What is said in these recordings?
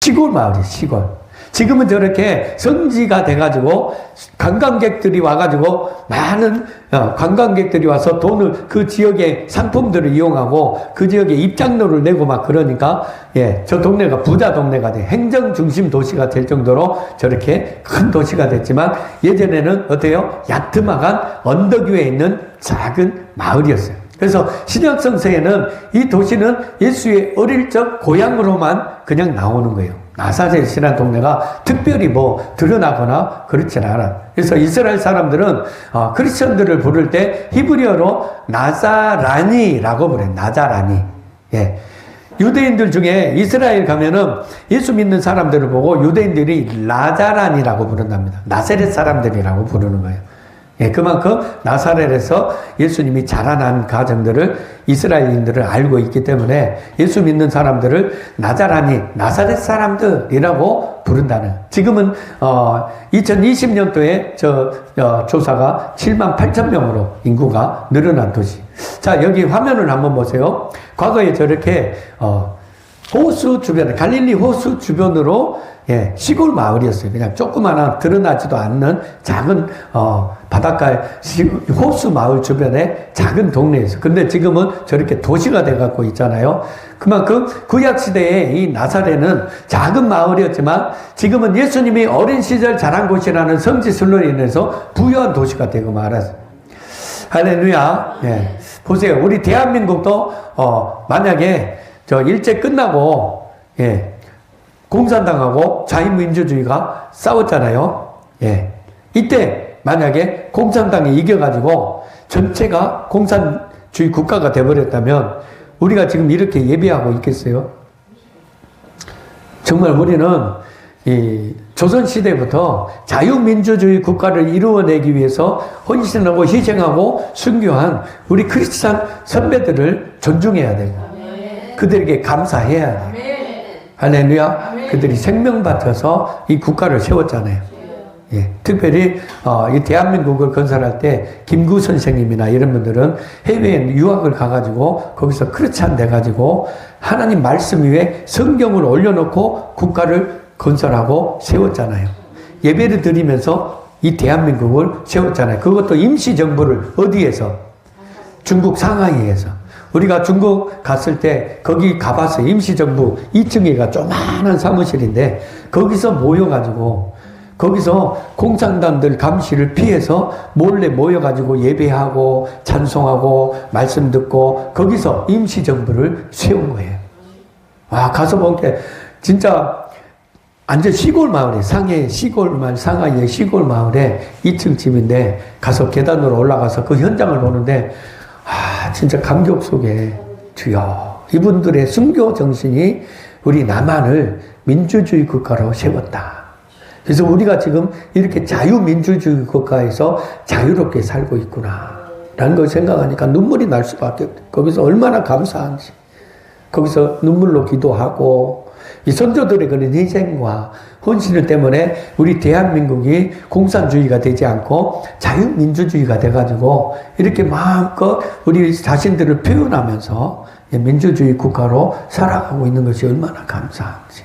시골 마을이에요, 시골. 지금은 저렇게 성지가 돼가지고 관광객들이 와가지고 많은 관광객들이 와서 돈을 그 지역의 상품들을 이용하고 그 지역에 입장료를 내고 막 그러니까 저 동네가 부자 동네가 돼 행정 중심 도시가 될 정도로 저렇게 큰 도시가 됐지만 예전에는 어때요? 야트막한 언덕 위에 있는 작은 마을이었어요. 그래서 신약성서에는 이 도시는 예수의 어릴 적 고향으로만 그냥 나오는 거예요. 나사렛이라는 동네가 특별히 뭐 드러나거나 그렇진 않아. 그래서 이스라엘 사람들은 크리스천들을 부를 때 히브리어로 나자라니라고 부르요. 나자라니. 예. 유대인들 중에 이스라엘 가면은 예수 믿는 사람들을 보고 유대인들이 나자란이라고 부른답니다. 나사렛 사람들이라고 부르는 거예요. 예, 그만큼 나사렛에서 예수님이 자라난 가정들을 이스라엘인들을 알고 있기 때문에 예수 믿는 사람들을 나자라니, 나사렛 사람들이라고 부른다는. 지금은 2020년도에 조사가 7만 8천 명으로 인구가 늘어난 도시. 자, 여기 화면을 한번 보세요. 과거에 저렇게 호수 주변, 갈릴리 호수 주변으로 시골 마을이었어요. 그냥 조그마한 드러나지도 않는 작은 바닷가 호수 마을 주변에 작은 동네에서. 근데 지금은 저렇게 도시가 돼갖고 있잖아요. 그만큼 구약 시대에 이 나사렛은 작은 마을이었지만 지금은 예수님이 어린 시절 자란 곳이라는 성지순례로 인해서 부유한 도시가 되고 말았어요. 할렐루야. 예. 보세요. 우리 대한민국도 만약에 일제 끝나고 공산당하고 자유민주주의가 싸웠잖아요. 예. 이때 만약에 공산당이 이겨가지고 전체가 공산주의 국가가 돼버렸다면 우리가 지금 이렇게 예배하고 있겠어요? 정말 우리는 이 조선시대부터 자유민주주의 국가를 이루어내기 위해서 헌신하고 희생하고 순교한 우리 크리스찬 선배들을 존중해야 돼요. 그들에게 감사해야 돼요. 할렐루야. 그들이 생명 바쳐서 이 국가를 세웠잖아요. 예. 특별히 이 대한민국을 건설할 때 김구 선생님이나 이런 분들은 해외에 유학을 가가지고 거기서 크리스찬 돼가지고 하나님 말씀 위에 성경을 올려놓고 국가를 건설하고 세웠잖아요. 예배를 드리면서 이 대한민국을 세웠잖아요. 그것도 임시정부를 어디에서? 중국 상하이에서. 우리가 중국 갔을 때 거기 가봐서 임시정부 2층에가 조그마한 사무실인데 거기서 모여가지고 거기서 공산당들 감시를 피해서 몰래 모여가지고 예배하고 찬송하고 말씀 듣고 거기서 임시정부를 세운 거예요. 와, 가서 보니까 진짜 완전 시골 마을에 상해 시골 마을 상하이의 시골 마을에 2층 집인데 가서 계단으로 올라가서 그 현장을 보는데 진짜 감격 속에 주여 이분들의 순교 정신이 우리 남한을 민주주의 국가로 세웠다. 그래서 우리가 지금 이렇게 자유민주주의 국가에서 자유롭게 살고 있구나 라는 걸 생각하니까 눈물이 날 수밖에 없다. 거기서 얼마나 감사한지 거기서 눈물로 기도하고 이 선조들의 그런 희생과 헌신 때문에 우리 대한민국이 공산주의가 되지 않고 자유민주주의가 돼가지고 이렇게 마음껏 우리 자신들을 표현하면서 민주주의 국가로 살아가고 있는 것이 얼마나 감사한지.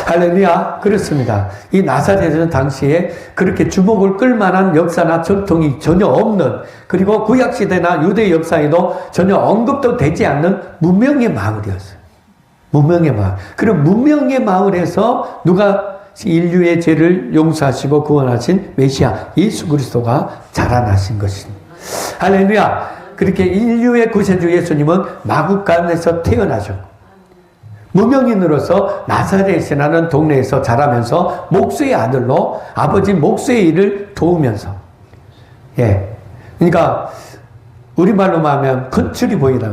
할렐루야. 그렇습니다. 이 나사렛은 당시에 그렇게 주목을 끌만한 역사나 전통이 전혀 없는, 그리고 구약시대나 유대 역사에도 전혀 언급도 되지 않는 무명의 마을이었어요. 무명의 마을. 그럼 무명의 마을에서 누가 인류의 죄를 용서하시고 구원하신 메시아 예수 그리스도가 자라나신 것입니다. 할렐루야. 그렇게 인류의 구세주 예수님은 마구간에서 태어나셨고 무명인으로서 나사렛이라는 동네에서 자라면서 목수의 아들로 아버지 목수의 일을 도우면서, 그러니까 우리말로 하면 컨츄리 보이다.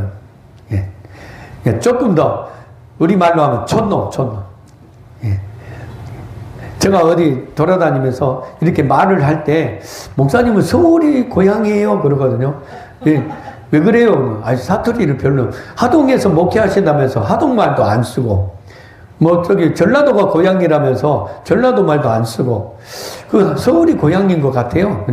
조금 더 우리말로 하면 촌놈. 제가 어디 돌아다니면서 이렇게 말을 할 때 목사님은 서울이 고향이에요 그러거든요. 왜 그래요? 아니, 사투리를 별로, 하동에서 목회하신다면서 하동말도 안 쓰고, 전라도가 고향이라면서 전라도 말도 안 쓰고, 서울이 고향인 것 같아요.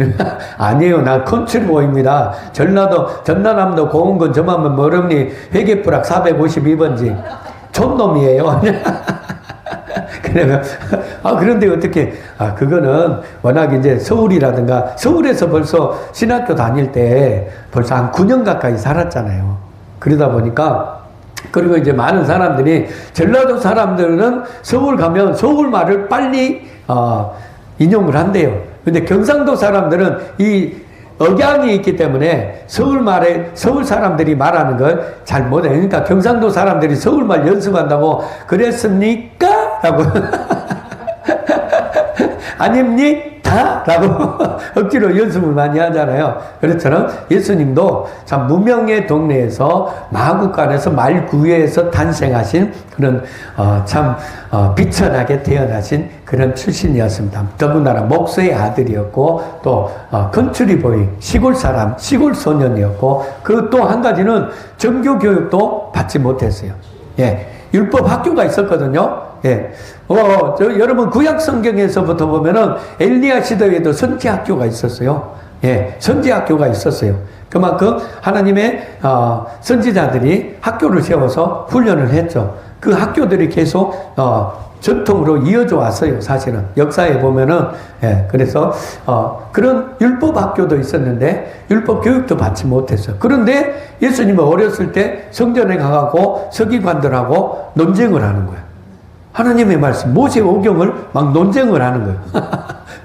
아니에요. 난 컨트리보입니다. 전라남도 고흥군 저만면 모름리 회계부락 452번지. 촌놈이에요. 그런데 어떻게, 그거는 워낙 이제 서울이라든가, 서울에서 벌써 신학교 다닐 때 벌써 한 9년 가까이 살았잖아요. 그러다 보니까, 그리고 이제 많은 사람들이, 전라도 사람들은 서울 가면 서울 말을 빨리, 인용을 한대요. 근데 경상도 사람들은 이 억양이 있기 때문에 서울 사람들이 말하는 걸 잘 못해. 그러니까 경상도 사람들이 서울말 연습한다고 그랬습니까? 라고. 아닙니다? 라고 억지로 연습을 많이 하잖아요. 그렇처럼 예수님도 참 무명의 동네에서 마구간에서 말구에서 탄생하신 그런 비천하게 태어나신 그런 출신이었습니다. 더군다나 목수의 아들이었고 또 컨트리보이 시골 사람 시골 소년이었고 그 또 한 가지는 정규 교육도 받지 못했어요. 예, 율법 학교가 있었거든요. 예. 여러분, 구약 성경에서부터 보면은 엘리야 시대에도 선지 학교가 있었어요. 예. 선지 학교가 있었어요. 그만큼 하나님의, 선지자들이 학교를 세워서 훈련을 했죠. 그 학교들이 계속, 전통으로 이어져 왔어요, 사실은. 역사에 보면은, 예. 그래서, 그런 율법 학교도 있었는데, 율법 교육도 받지 못했어요. 그런데 예수님은 어렸을 때 성전에 가고 서기관들하고 논쟁을 하는 거예요. 하나님의 말씀, 모세 오경을 막 논쟁을 하는 거예요.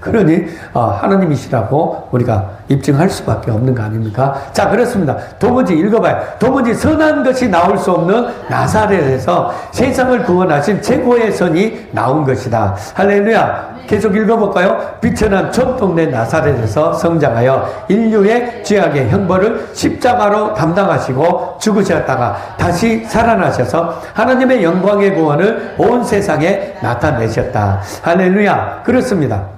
그러니 하나님이시라고 우리가 입증할 수밖에 없는 거 아닙니까? 자, 그렇습니다. 도무지 읽어봐요. 도무지 선한 것이 나올 수 없는 나사렛에서 세상을 구원하신 최고의 선이 나온 것이다. 할렐루야. 계속 읽어볼까요? 비천한 촌동네 나사렛에서 성장하여 인류의 죄악의 형벌을 십자가로 담당하시고 죽으셨다가 다시 살아나셔서 하나님의 영광의 구원을 온 세상에 나타내셨다. 할렐루야. 그렇습니다.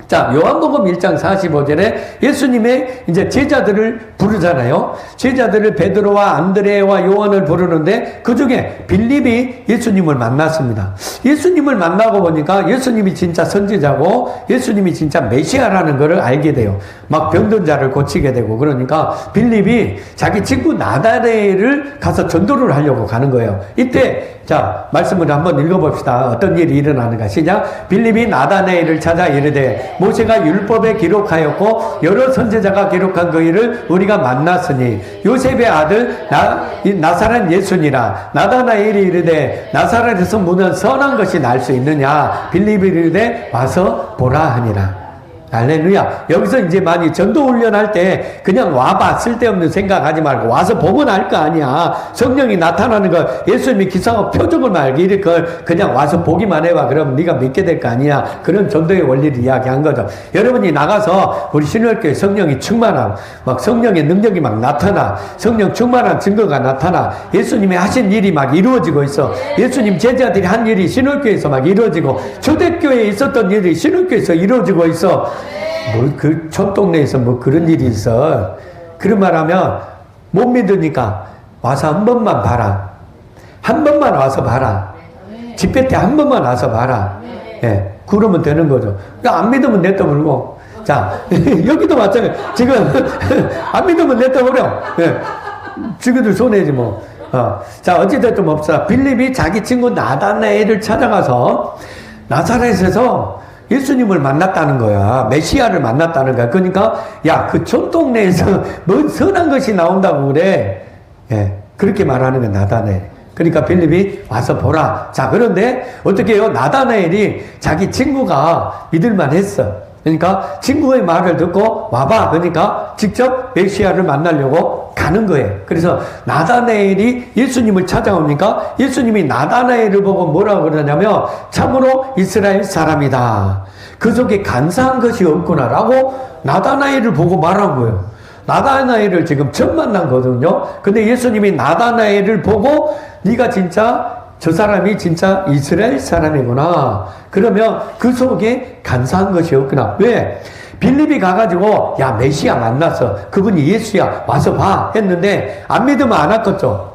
자, 요한복음 1장 45절에 예수님의 이제 제자들을 부르잖아요. 제자들을 베드로와 안드레와 요한을 부르는데 그 중에 빌립이 예수님을 만났습니다. 예수님을 만나고 보니까 예수님이 진짜 선지자고 예수님이 진짜 메시아라는 것을 알게 돼요. 막 병든 자를 고치게 되고 그러니까 빌립이 자기 친구 나다레를 가서 전도를 하려고 가는 거예요. 이때 자, 말씀을 한번 읽어봅시다. 어떤 일이 일어나는가. 시작. 빌립이 나다네엘을 찾아 이르되 모세가 율법에 기록하였고 여러 선지자가 기록한 그 일을 우리가 만났으니 요셉의 아들 나사렛 예수니라. 나다나엘이 이르되 나사렛에서 무슨 선한 것이 날 수 있느냐. 빌립이 이르되 와서 보라 하니라. 할렐루야. 여기서 이제 많이 전도 훈련할 때 그냥 와봐 쓸데없는 생각하지 말고 와서 보면 알 거 아니야. 성령이 나타나는 거 예수님이 기사와 표적을 말기 이럴 걸 그냥 와서 보기만 해봐. 그러면 네가 믿게 될 거 아니야. 그런 전도의 원리를 이야기한 거죠. 여러분이 나가서 우리 신월교회 성령이 충만하고 막 성령의 능력이 막 나타나 성령 충만한 증거가 나타나 예수님이 하신 일이 막 이루어지고 있어. 예수님 제자들이 한 일이 신월교회에서 막 이루어지고 초대교회에 있었던 일이 신월교회에서 이루어지고 있어. 그 촌동네에서 뭐 그런 일이 있어. 그런 말 하면 못 믿으니까 와서 한 번만 봐라. 한 번만 와서 봐라. 집회 때 한 번만 와서 봐라. 예, 그러면 되는 거죠. 안 믿으면 냅둬 버리고. 자, 여기도 마찬가지. 지금 안 믿으면 냅둬 버려. 예, 지그들 손해지 뭐. 자, 어찌됐든 봅시다. 빌립이 자기 친구 나다나엘을 찾아가서 나사렛에서 예수님을 만났다는 거야. 메시아를 만났다는 거야. 그러니까 야, 그 촌동네에서 뭔 선한 것이 나온다고 그래. 예, 그렇게 말하는 거야, 나다나엘. 그러니까 빌립이 와서 보라. 자, 그런데 어떻게 해요? 나다나엘이 자기 친구가 믿을만 했어. 그러니까 친구의 말을 듣고 와봐. 그러니까 직접 메시아를 만나려고 가는 거예요. 그래서 나다나엘이 예수님을 찾아오니까 예수님이 나다나엘을 보고 뭐라고 그러냐면 참으로 이스라엘 사람이다. 그 속에 간사한 것이 없구나라고 나다나엘을 보고 말한 거예요. 나다나엘을 지금 처음 만난 거거든요. 근데 예수님이 나다나엘을 보고 네가 진짜 저 사람이 진짜 이스라엘 사람이구나. 그러면 그 속에 간사한 것이 없구나. 왜? 빌립이 가가지고 야, 메시아 만났어. 그분이 예수야. 와서 봐. 했는데 안 믿으면 안 왔겠죠.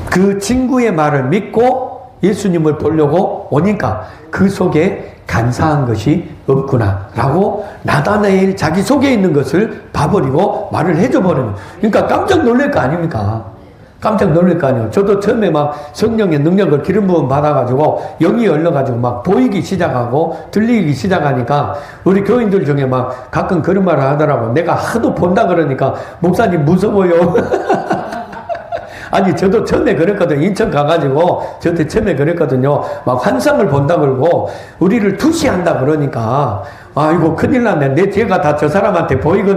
그 친구의 말을 믿고 예수님을 보려고 오니까 그 속에 간사한 것이 없구나 라고 나다나엘 자기 속에 있는 것을 봐버리고 말을 해줘 버리는. 그러니까 깜짝 놀랄 거 아닙니까? 깜짝 놀랄 거 아니에요. 저도 처음에 막 성령의 능력을 기름 부음 받아가지고 영이 열려가지고 막 보이기 시작하고 들리기 시작하니까 우리 교인들 중에 막 가끔 그런 말을 하더라고. 내가 하도 본다 그러니까 목사님 무서워요. 아니 저도 처음에 그랬거든요. 인천 가가지고 저때 처음에 그랬거든요. 막 환상을 본다 그러고 우리를 투시한다 그러니까 아이고 큰일 났네. 내 뒤가 다 저 사람한테 보이거든.